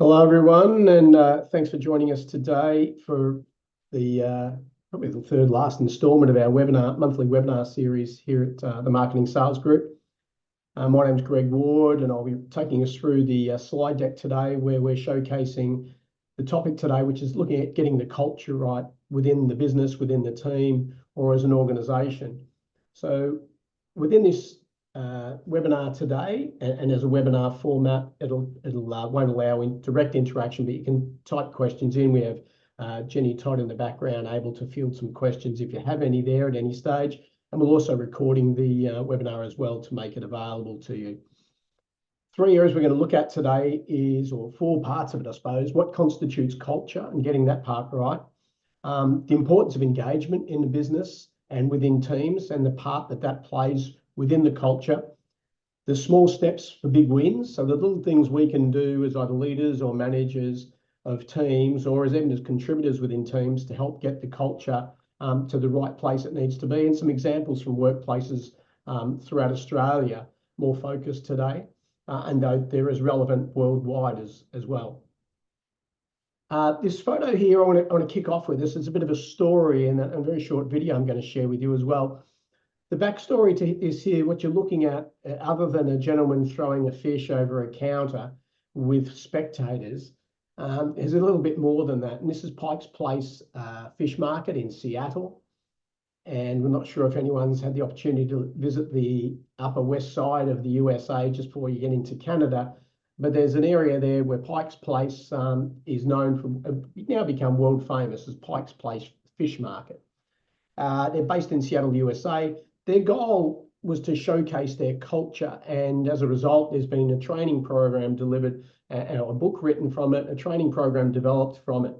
Hello, everyone, and thanks for joining us today for the probably the third last instalment of our monthly webinar series here at the Marketing Sales Group. My name's Greg Ward, and I'll be taking us through the slide deck today, where we're showcasing the topic today, which is looking at getting the culture right within the business, within the team, or as an organisation. So within this webinar today, and as a webinar format, it'll won't allow direct interaction, but you can type questions in. We have Jenny Todd in the background able to field some questions if you have any there at any stage, and we're also recording the webinar as well to make it available to you. Three areas we're going to look at today or four parts of it, I suppose. What constitutes culture and getting that part right, the importance of engagement in the business and within teams and the part that plays within the culture, the small steps for big wins. So the little things we can do as either leaders or managers of teams, or as even as contributors within teams, to help get the culture to the right place it needs to be. And some examples from workplaces throughout Australia, more focused today, and they're as relevant worldwide as well. This photo here, I want to kick off with this. It's a bit of a story and a very short video I'm going to share with you as well. The backstory to this here, what you're looking at, other than a gentleman throwing a fish over a counter with spectators, is a little bit more than that. And this is Pike's Place Fish Market in Seattle. And we're not sure if anyone's had the opportunity to visit the upper west side of the USA just before you get into Canada. But there's an area there where Pike's Place is known for, now become world famous as Pike's Place Fish Market. They're based in Seattle, USA. Their goal was to showcase their culture, and as a result, there's been a training program delivered, a book written from it, a training program developed from it.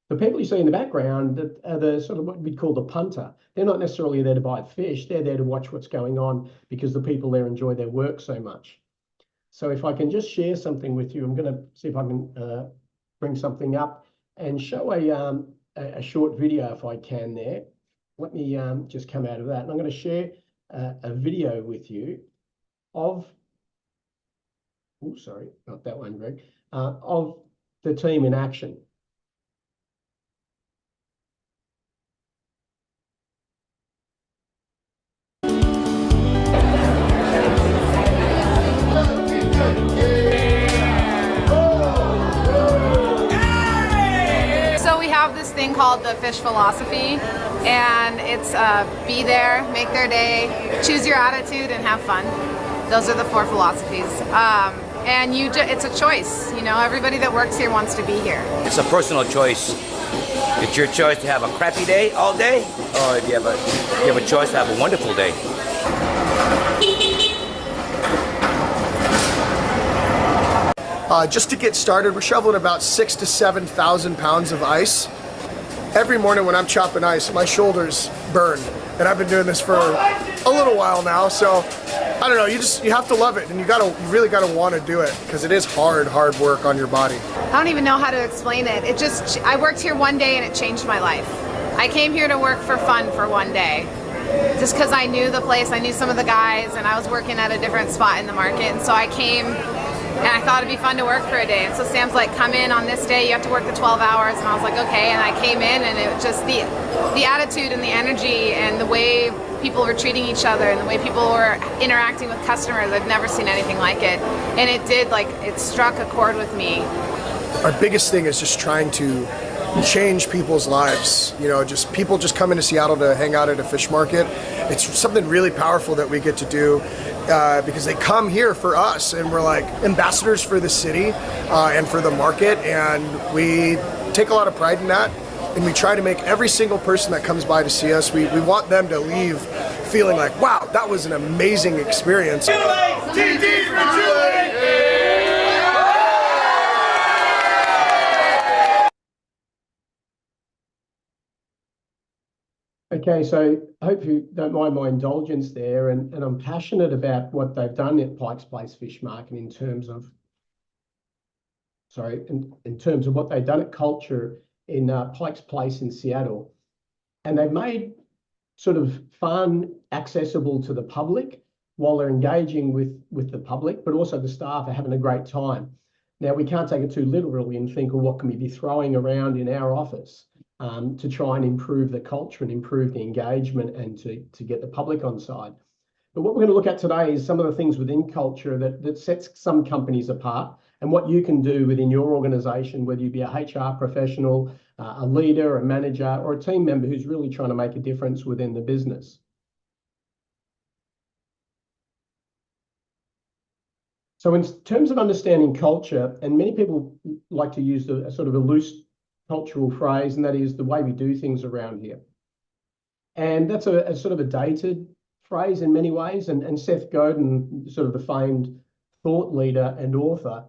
The people you see in the background are the sort of what we'd call the punter. They're not necessarily there to buy fish. They're there to watch what's going on because the people there enjoy their work so much. So if I can just share something with you, I'm going to see if I can bring something up and show a short video if I can there. Let me just come out of that. And I'm going to share a video with you of, oh, sorry, not that one, Greg, of the team in action. This thing called the fish philosophy, and it's be there, make their day, choose your attitude, and have fun. Those are the four philosophies. And it's a choice. You know, everybody that works here wants to be here. It's a personal choice. It's your choice to have a crappy day all day, or if you have a choice to have a wonderful day. Just to get started, we're shoveling about 6,000 to 7,000 pounds of ice. Every morning when I'm chopping ice, my shoulders burn. And I've been doing this for a little while now, so I don't know, you have to love it, and you really gotta want to do it, because it is hard work on your body. I don't even know how to explain it. I worked here one day and it changed my life. I came here to work for fun for one day. Just because I knew the place, I knew some of the guys, and I was working at a different spot in the market, and so I came and I thought it'd be fun to work for a day. And so Sam's like, come in on this day, you have to work the 12 hours. And I was like, okay. And I came in, and it was just the attitude and the energy and the way people were treating each other and the way people were interacting with customers. I've never seen anything like it. And it struck a chord with me. Our biggest thing is just trying to change people's lives. You know, people just come into Seattle to hang out at a fish market. It's something really powerful that we get to do. Because they come here for us, and we're like ambassadors for the city and for the market, and we take a lot of pride in that, and we try to make every single person that comes by to see us, we want them to leave feeling like, wow, that was an amazing experience. Okay, so I hope you don't mind my indulgence there, and I'm passionate about what they've done at Pike's Place Fish Market in terms of what they've done at culture in Pike's Place in Seattle. And they've made sort of fun accessible to the public while they're engaging with the public, but also the staff are having a great time. Now, we can't take it too literally and think, well, what can we be throwing around in our office to try and improve the culture and improve the engagement and to get the public on side. But what we're going to look at today is some of the things within culture that sets some companies apart and what you can do within your organization, whether you be a HR professional, a leader, a manager, or a team member who's really trying to make a difference within the business. So in terms of understanding culture, and many people like to use a sort of a loose cultural phrase, and that is the way we do things around here. And that's a sort of a dated phrase in many ways. And Seth Godin, sort of the famed thought leader and author,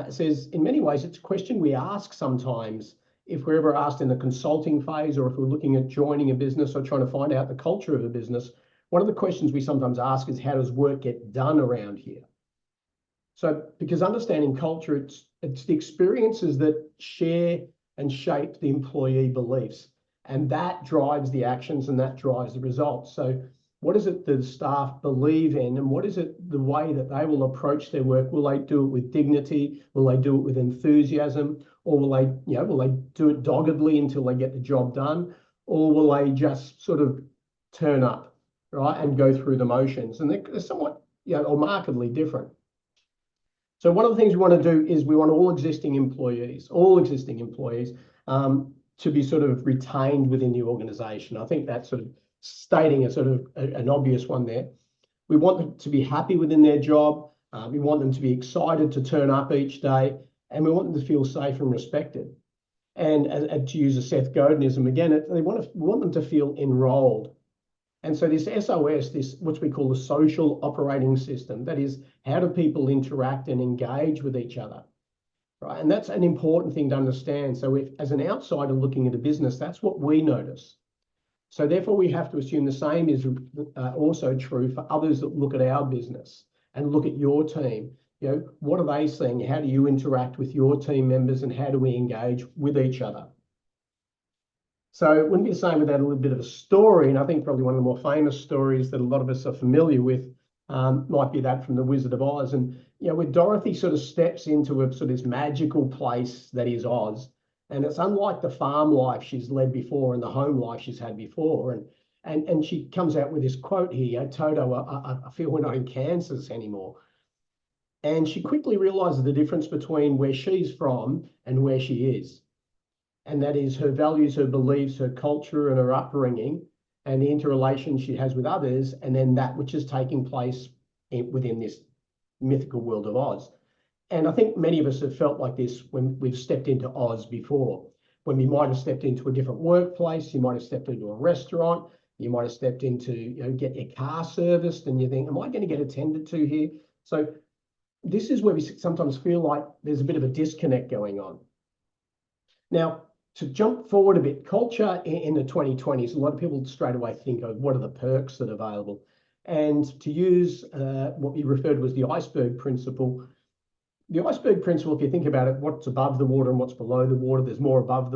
says in many ways it's a question we ask sometimes if we're ever asked in the consulting phase, or if we're looking at joining a business or trying to find out the culture of a business. One of the questions we sometimes ask is, how does work get done around here? So because understanding culture, it's the experiences that share and shape the employee beliefs, and that drives the actions and that drives the results. So what is it that the staff believe in, and what is it the way that they will approach their work? Will they do it with dignity? Will they do it with enthusiasm? Or will they do it doggedly until they get the job done? Or will they just sort of turn up, right, and go through the motions? And they're somewhat, or markedly different. So one of the things we want to do is we want all existing employees to be sort of retained within the organization. I think that's sort of stating a sort of an obvious one there. We want them to be happy within their job. We want them to be excited to turn up each day, and we want them to feel safe and respected. And to use a Seth Godinism again, we want them to feel enrolled. And so this SOS, this what we call the social operating system, that is, how do people interact and engage with each other, right? And that's an important thing to understand. So if, as an outsider looking at a business, that's what we notice. So therefore, we have to assume the same is also true for others that look at our business and look at your team. What are they seeing? How do you interact with your team members, and how do we engage with each other? So it wouldn't be the same without a little bit of a story. And I think probably one of the more famous stories that a lot of us are familiar with might be that from The Wizard of Oz. And, where Dorothy sort of steps into a sort of this magical place that is Oz. And it's unlike the farm life she's led before and the home life she's had before. And she comes out with this quote here, Toto, I feel we're not in Kansas anymore. And she quickly realizes the difference between where she's from and where she is. And that is her values, her beliefs, her culture, and her upbringing, and the interrelation she has with others, and then that which is taking place within this mythical world of Oz. And I think many of us have felt like this when we've stepped into Oz before, when we might have stepped into a different workplace, you might have stepped into a restaurant, you might have stepped into, get your car serviced, and you think, am I going to get attended to here? So this is where we sometimes feel like there's a bit of a disconnect going on. Now, to jump forward a bit, culture in the 2020s, a lot of people straight away think of what are the perks that are available. And to use what we referred to as the iceberg principle. The iceberg principle, if you think about it, what's above the water and what's below the water, there's more below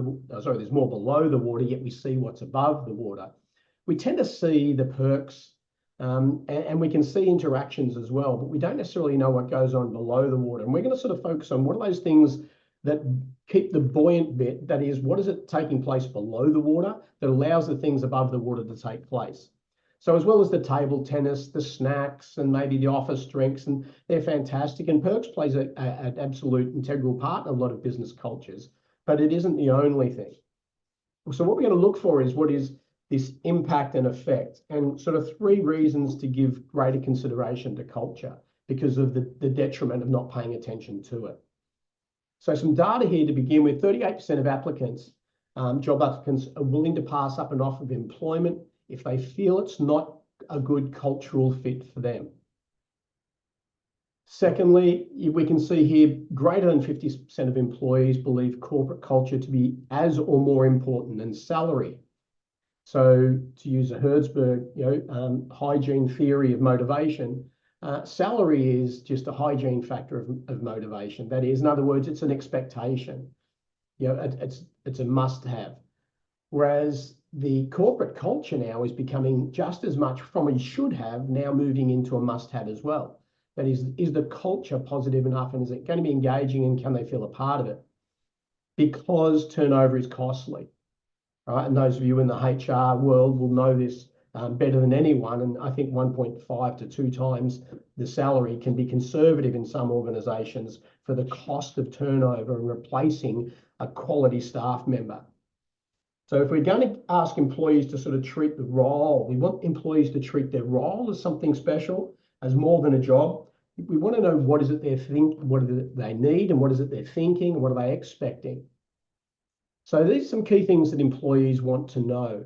the water, yet we see what's above the water. We tend to see the perks and we can see interactions as well, but we don't necessarily know what goes on below the water. And we're going to sort of focus on what are those things that keep the buoyant bit, that is, what is it taking place below the water that allows the things above the water to take place. So as well as the table tennis, the snacks, and maybe the office drinks, and they're fantastic. And perks plays an absolute integral part in a lot of business cultures, but it isn't the only thing. So what we're going to look for is what is this impact and effect, and sort of 3 reasons to give greater consideration to culture because of the detriment of not paying attention to it. So some data here to begin with. 38% of applicants, job applicants, are willing to pass up an offer of employment if they feel it's not a good cultural fit for them. Secondly, we can see here greater than 50% of employees believe corporate culture to be as or more important than salary. So to use a Herzberg, hygiene theory of motivation, salary is just a hygiene factor of motivation. That is, in other words, it's an expectation. It's a must-have. Whereas the corporate culture now is becoming just as much from a should-have, now moving into a must-have as well. That is the culture positive enough, and is it going to be engaging, and can they feel a part of it? Because turnover is costly, right? And those of you in the HR world will know this better than anyone. And I think 1.5 to 2 times the salary can be conservative in some organisations for the cost of turnover and replacing a quality staff member. So if we're going to ask employees to sort of treat the role, we want employees to treat their role as something special, as more than a job. We want to know what is it what is it they need, and what is it they're thinking, and what are they expecting. So these are some key things that employees want to know.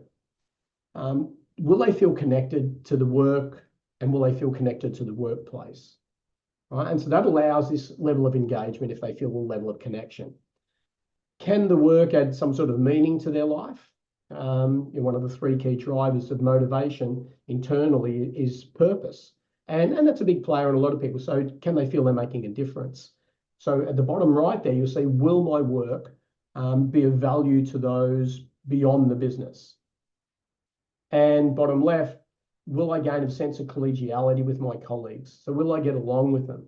Will they feel connected to the work, and will they feel connected to the workplace? Right? And so that allows this level of engagement if they feel a level of connection. Can the work add some sort of meaning to their life? One of the 3 key drivers of motivation internally is purpose. And that's a big player in a lot of people. So can they feel they're making a difference? So at the bottom right there, you'll see, will my work be of value to those beyond the business? And bottom left, will I gain a sense of collegiality with my colleagues? So will I get along with them?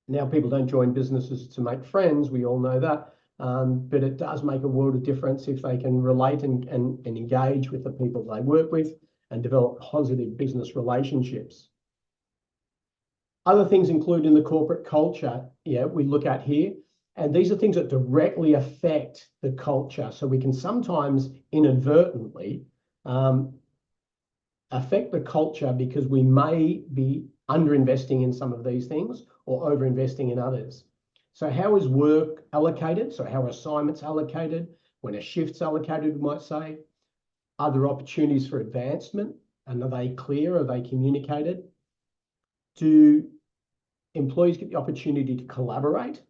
Now, people don't join businesses to make friends, we all know that. But it does make a world of difference if they can relate and engage with the people they work with and develop positive business relationships. Other things include in the corporate culture, we look at here, and these are things that directly affect the culture. So we can sometimes inadvertently affect the culture because we may be underinvesting in some of these things or overinvesting in others. So how is work allocated? So how are assignments allocated? When a shift's allocated, we might say. Are there opportunities for advancement? And are they clear? Are they communicated? Do employees get the opportunity to collaborate?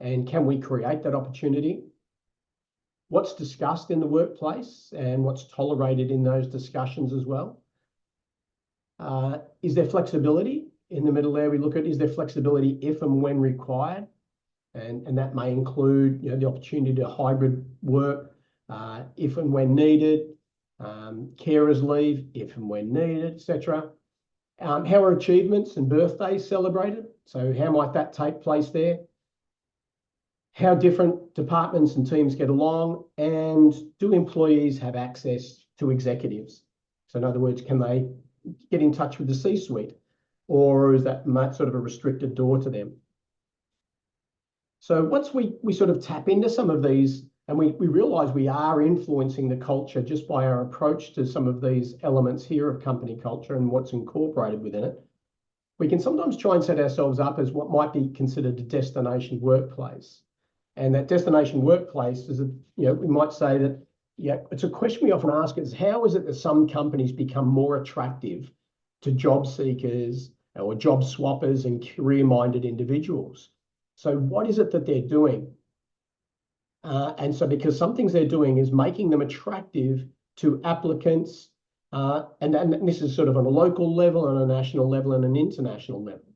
And can we create that opportunity? What's discussed in the workplace and what's tolerated in those discussions as well? Is there flexibility? In the middle there, we look at, is there flexibility if and when required? And that may include, the opportunity to hybrid work if and when needed, carers leave if and when needed, etc. How are achievements and birthdays celebrated? So how might that take place there? How different departments and teams get along, and do employees have access to executives? So in other words, can they get in touch with the C-suite, or is that sort of a restricted door to them? So once we sort of tap into some of these, and we realise we are influencing the culture just by our approach to some of these elements here of company culture and what's incorporated within it, we can sometimes try and set ourselves up as what might be considered a destination workplace. And that destination workplace is, we might say that, it's a question we often ask is, how is it that some companies become more attractive to job seekers or job swappers and career-minded individuals? So what is it that they're doing? And so because some things they're doing is making them attractive to applicants, and this is sort of on a local level, on a national level, and an international level.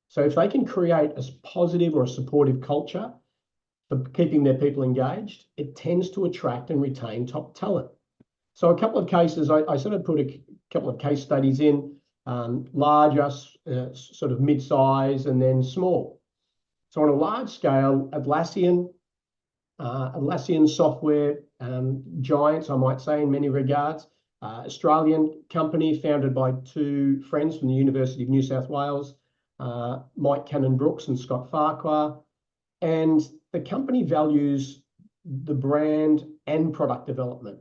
So if they can create a positive or a supportive culture for keeping their people engaged, it tends to attract and retain top talent. So a couple of cases, I sort of put a couple of case studies in, larger, sort of mid-size, and then small. So on a large scale, Atlassian software giants, I might say, in many regards, Australian company founded by 2 friends from the University of New South Wales, Mike Cannon-Brooks and Scott Farquhar. And the company values the brand and product development.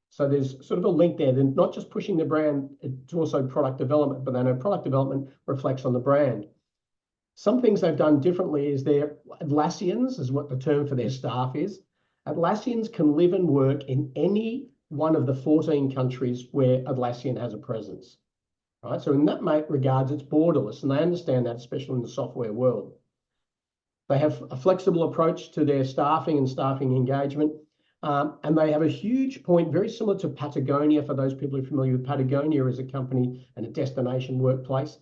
So there's sort of a link there. They're not just pushing the brand, it's also product development, but they know product development reflects on the brand. Some things they've done differently is their Atlassians, is what the term for their staff is. Atlassians can live and work in any one of the 14 countries where Atlassian has a presence. Right? So in that regards, it's borderless, and they understand that, especially in the software world. They have a flexible approach to their staffing and staffing engagement, and they have a huge point, very similar to Patagonia, for those people who are familiar with Patagonia as a company and a destination workplace.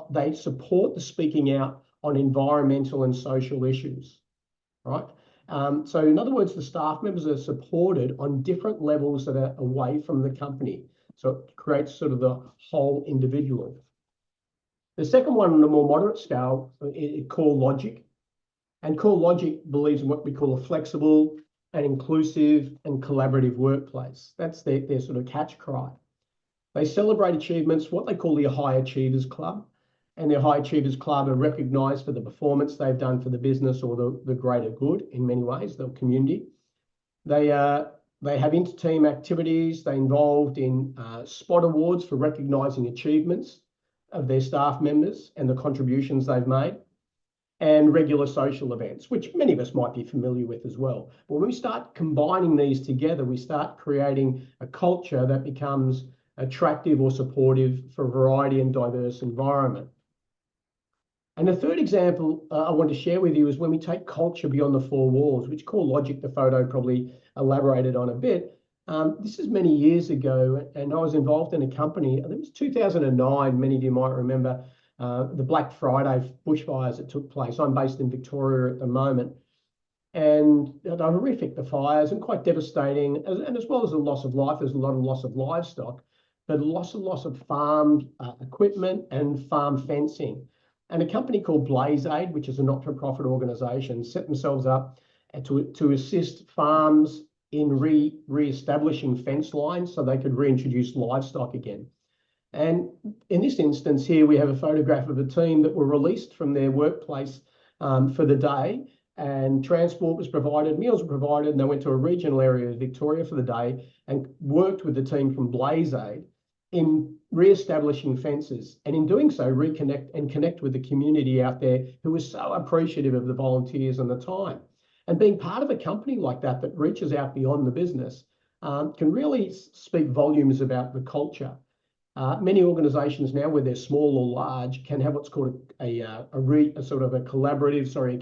They support the speaking out on environmental and social issues, right? So in other words, the staff members are supported on different levels that are away from the company. So it creates sort of the whole individual. The second one on a more moderate scale, core logic. And core logic believes in what we call a flexible and inclusive and collaborative workplace. That's their sort of catch cry. They celebrate achievements, what they call the High Achievers Club. And their High Achievers Club are recognised for the performance they've done for the business or the greater good in many ways, the community. They have inter-team activities. They're involved in spot awards for recognising achievements of their staff members and the contributions they've made, and regular social events, which many of us might be familiar with as well. But when we start combining these together, we start creating a culture that becomes attractive or supportive for a variety and diverse environment. And the third example I want to share with you is when we take culture beyond the four walls, which core logic, the photo probably elaborated on a bit. This is many years ago, and I was involved in a company, I think it was 2009, many of you might remember, the Black Friday bushfires that took place. I'm based in Victoria at the moment. And they're horrific, the fires, and quite devastating, and as well as the loss of life, there's a lot of loss of livestock, but loss of farm equipment and farm fencing. And a company called Blaze Aid, which is a not-for-profit organisation, set themselves up to assist farms in re-establishing fence lines so they could reintroduce livestock again. And in this instance here, we have a photograph of a team that were released from their workplace for the day, and transport was provided, meals were provided, and they went to a regional area of Victoria for the day and worked with the team from Blaze Aid in re-establishing fences, and in doing so, reconnect and connect with the community out there who was so appreciative of the volunteers and the time. And being part of a company like that that reaches out beyond the business can really speak volumes about the culture. Many organisations now, whether they're small or large, can have what's called a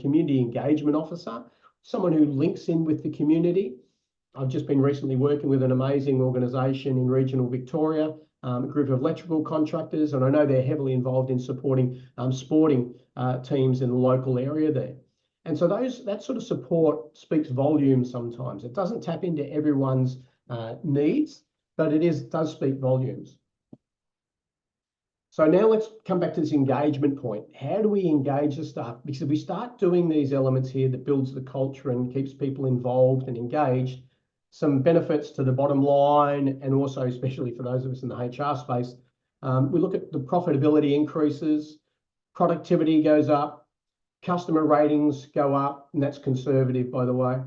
community engagement officer, someone who links in with the community. I've just been recently working with an amazing organisation in regional Victoria, a group of electrical contractors, and I know they're heavily involved in supporting sporting teams in the local area there. And so that sort of support speaks volumes sometimes. It doesn't tap into everyone's needs, but it does speak volumes. So now let's come back to this engagement point. How do we engage the staff? Because if we start doing these elements here that builds the culture and keeps people involved and engaged, some benefits to the bottom line, and also especially for those of us in the HR space, we look at the profitability increases, productivity goes up, customer ratings go up, and that's conservative, by the way.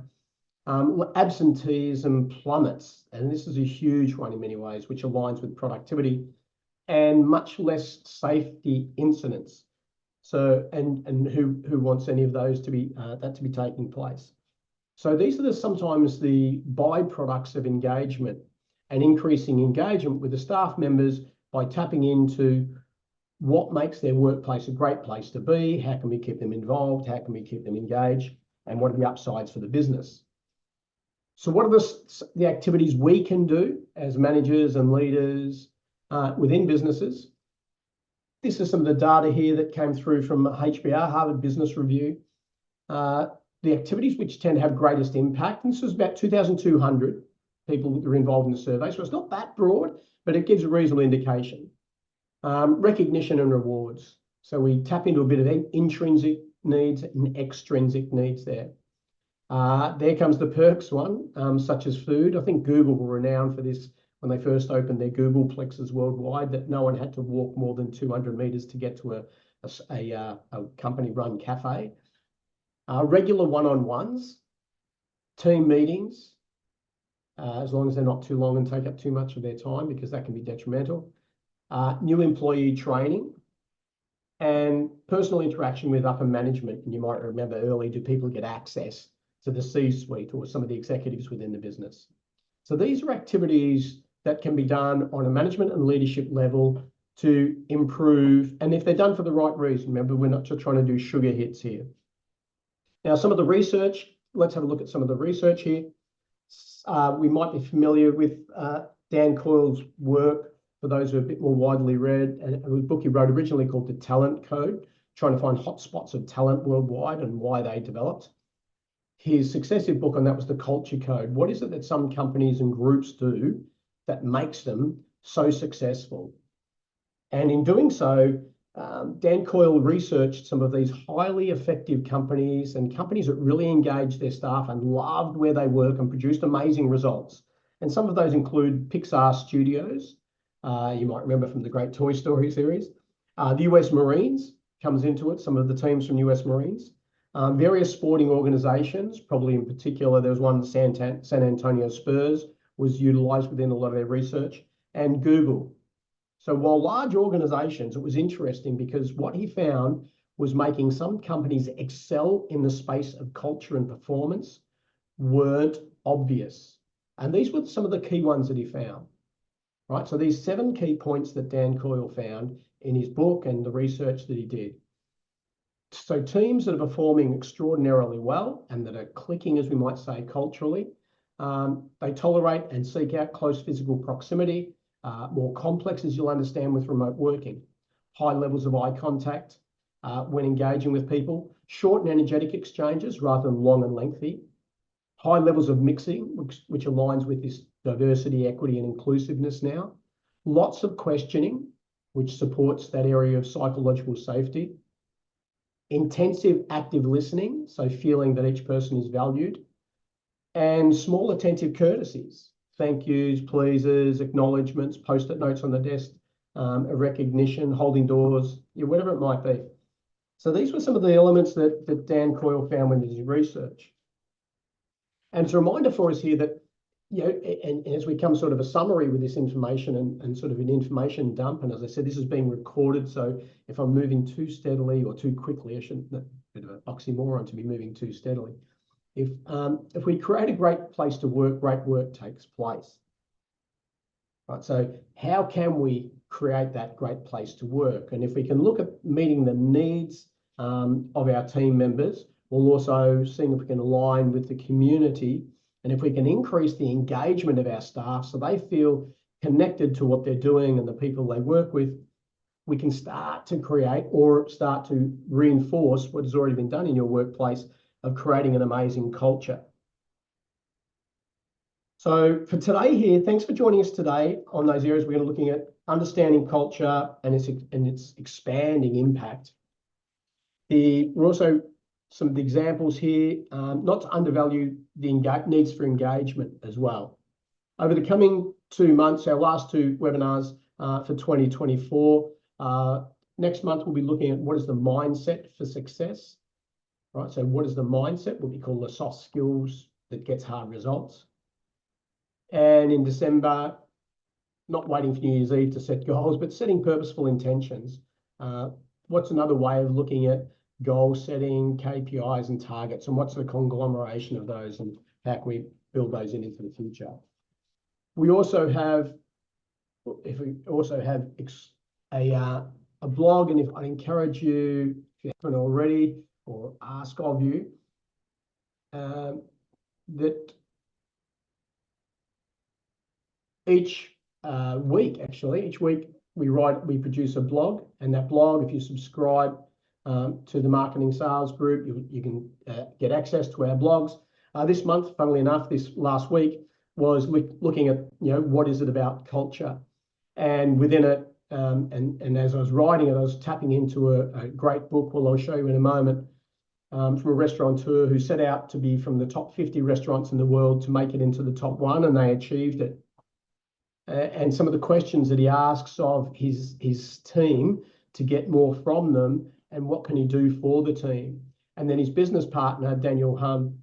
Absenteeism plummets, and this is a huge one in many ways, which aligns with productivity, and much less safety incidents. So, and who wants any of those to be taking place? So these are sometimes the byproducts of engagement, and increasing engagement with the staff members by tapping into what makes their workplace a great place to be, how can we keep them involved, how can we keep them engaged, and what are the upsides for the business. So what are the activities we can do as managers and leaders within businesses? This is some of the data here that came through from HBR, Harvard Business Review. The activities which tend to have greatest impact, and this was about 2,200 people that were involved in the survey, so it's not that broad, but it gives a reasonable indication. Recognition and rewards. So we tap into a bit of intrinsic needs and extrinsic needs there. There comes the perks one, such as food. I think Google were renowned for this when they first opened their Googleplexes worldwide, that no one had to walk more than 200 meters to get to a company-run cafe. Regular one-on-ones, team meetings, as long as they're not too long and take up too much of their time, because that can be detrimental. New employee training, and personal interaction with upper management. And you might remember early, do people get access to the C-suite or some of the executives within the business? So these are activities that can be done on a management and leadership level to improve. And if they're done for the right reason, remember, we're not just trying to do sugar hits here. Now, some of the research, let's have a look at some of the research here. We might be familiar with Dan Coyle's work, for those who are a bit more widely read, and a book he wrote originally called The Talent Code, trying to find hotspots of talent worldwide and why they developed. His successive book on that was The Culture Code. What is it that some companies and groups do that makes them so successful? And in doing so, Dan Coyle researched some of these highly effective companies and companies that really engaged their staff and loved where they work and produced amazing results. And some of those include Pixar Studios. You might remember from the great Toy Story series. The US Marines comes into it, some of the teams from US Marines. Various sporting organizations, probably in particular, there was one, San Antonio Spurs, was utilized within a lot of their research, and Google. So while large organizations, it was interesting because what he found was making some companies excel in the space of culture and performance weren't obvious. And these were some of the key ones that he found, right? So these 7 key points that Dan Coyle found in his book and the research that he did. So teams that are performing extraordinarily well and that are clicking, as we might say, culturally, they tolerate and seek out close physical proximity, more complex, as you'll understand, with remote working, high levels of eye contact when engaging with people, short and energetic exchanges rather than long and lengthy, high levels of mixing, which aligns with this diversity, equity, and inclusiveness now, lots of questioning, which supports that area of psychological safety, intensive active listening, so feeling that each person is valued, and small attentive courtesies, thank yous, pleases, acknowledgements, post-it notes on the desk, a recognition, holding doors, whatever it might be. So these were some of the elements that Dan Coyle found in his research. And it's a reminder for us here that, and as we come sort of a summary with this information and sort of an information dump, and as I said, this is being recorded, so if I'm moving too steadily or too quickly, I shouldn't, a bit of an oxymoron to be moving too steadily. If we create a great place to work, great work takes place. Right, so how can we create that great place to work? And if we can look at meeting the needs of our team members, we'll also see if we can align with the community, and if we can increase the engagement of our staff so they feel connected to what they're doing and the people they work with, we can start to create or start to reinforce what has already been done in your workplace of creating an amazing culture. So for today here, thanks for joining us today on those areas. We're going to be looking at understanding culture and its expanding impact. We're also some of the examples here, not to undervalue the needs for engagement as well. Over the coming 2 months, our last 2 webinars for 2024, next month we'll be looking at what is the mindset for success, right? So what is the mindset, what we call the soft skills that gets hard results. And in December, not waiting for New Year's Eve to set goals, but setting purposeful intentions. What's another way of looking at goal setting, KPIs and targets, and what's the conglomeration of those and how can we build those into the future? We also have, a blog, and if I encourage you, if you haven't already, or ask of you, that each week we produce a blog, and that blog, if you subscribe to the Marketing Sales Group, you can get access to our blogs. This month, funnily enough, this last week was looking at what is it about culture, and within it, and as I was writing it, I was tapping into a great book, well, I'll show you in a moment, from a restaurateur who set out to be from the top 50 restaurants in the world to make it into the top 1, and they achieved it. And some of the questions that he asks of his team to get more from them, and what can he do for the team. And then his business partner, Daniel Hum,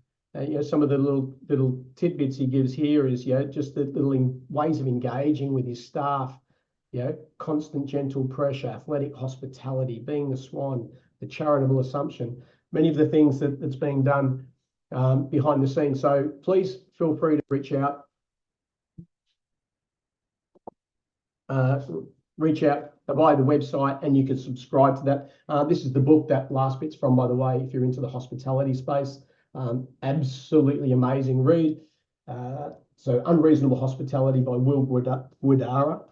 some of the little tidbits he gives here is, just the little ways of engaging with his staff, constant gentle pressure, athletic hospitality, being the swan, the charitable assumption, many of the things that's being done behind the scenes. So please feel free to reach out. Via the website, and you can subscribe to that. This is the book that last bit's from, by the way, if you're into the hospitality space. Absolutely amazing read. So Unreasonable Hospitality by Will Guidara.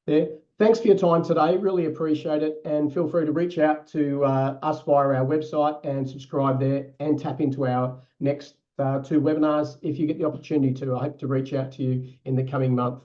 There. Thanks for your time today. Really appreciate it. And feel free to reach out to us via our website and subscribe there and tap into our next 2 webinars if you get the opportunity to. I hope to reach out to you in the coming month.